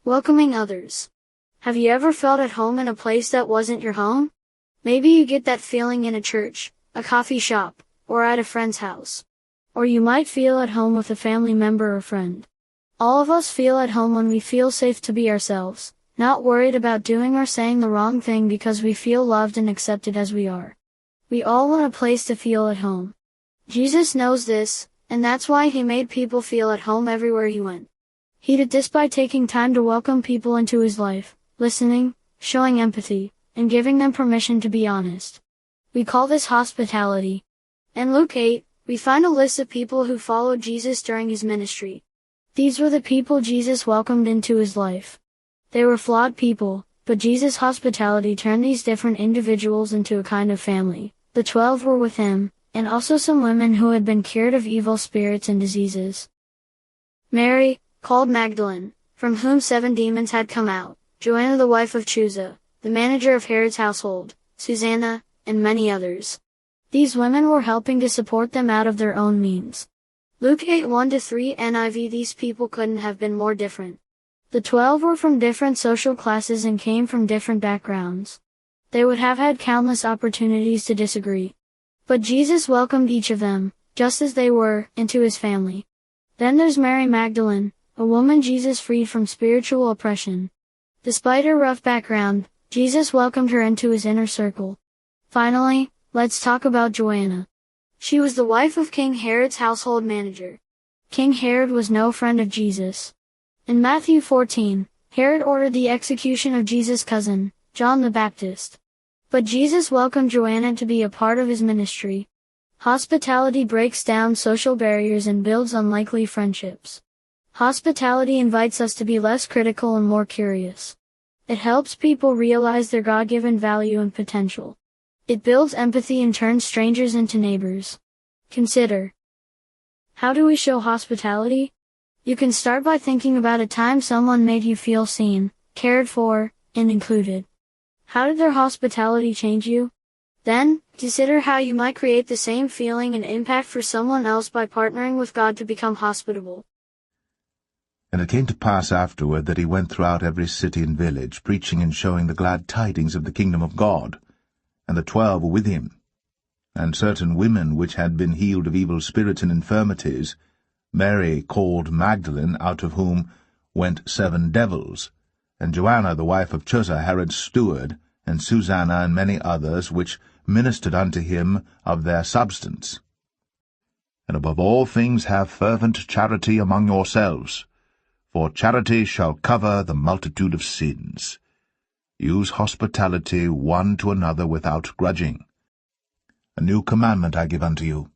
Welcoming others. Have you ever felt at home in a place that wasn't your home? Maybe you get that feeling in a church, a coffee shop, or at a friend's house. Or you might feel at home with a family member or friend. All of us feel at home when we feel safe to be ourselves, not worried about doing or saying the wrong thing because we feel loved and accepted as we are. We all want a place to feel at home. Jesus knows this, and that's why he made people feel at home everywhere he went. He did this by taking time to welcome people into his life, listening, showing empathy, and giving them permission to be honest. We call this hospitality. In Luke 8, we find a list of people who followed Jesus during his ministry. These were the people Jesus welcomed into his life. They were flawed people, but Jesus' hospitality turned these different individuals into a kind of family. The 12 were with him, and also some women who had been cured of evil spirits and diseases. Mary, called Magdalene, from whom 7 demons had come out, Joanna the wife of Chuza, the manager of Herod's household, Susanna, and many others. These women were helping to support them out of their own means. Luke 8 1-3 NIV. These people couldn't have been more different. The 12 were from different social classes and came from different backgrounds. They would have had countless opportunities to disagree. But Jesus welcomed each of them, just as they were, into his family. Then there's Mary Magdalene, a woman Jesus freed from spiritual oppression. Despite her rough background, Jesus welcomed her into his inner circle. Finally, let's talk about Joanna. She was the wife of King Herod's household manager. King Herod was no friend of Jesus. In Matthew 14, Herod ordered the execution of Jesus' cousin, John the Baptist. But Jesus welcomed Joanna to be a part of his ministry. Hospitality breaks down social barriers and builds unlikely friendships. Hospitality invites us to be less critical and more curious. It helps people realize their God-given value and potential. It builds empathy and turns strangers into neighbors. Consider. How do we show hospitality? You can start by thinking about a time someone made you feel seen, cared for, and included. How did their hospitality change you? Then, consider how you might create the same feeling and impact for someone else by partnering with God to become hospitable. And it came to pass afterward that he went throughout every city and village, preaching and showing the glad tidings of the kingdom of God. And the 12 were with him. And certain women which had been healed of evil spirits and infirmities, Mary called Magdalene, out of whom went 7 devils, and Joanna the wife of Chuza Herod's steward, and Susanna and many others, which ministered unto him of their substance. And above all things have fervent charity among yourselves, for charity shall cover the multitude of sins. Use hospitality one to another without grudging. A new commandment I give unto you,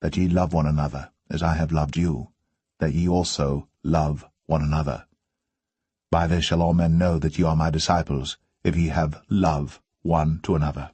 that ye love one another, as I have loved you, that ye also love one another. By this shall all men know that ye are my disciples, if ye have love one to another.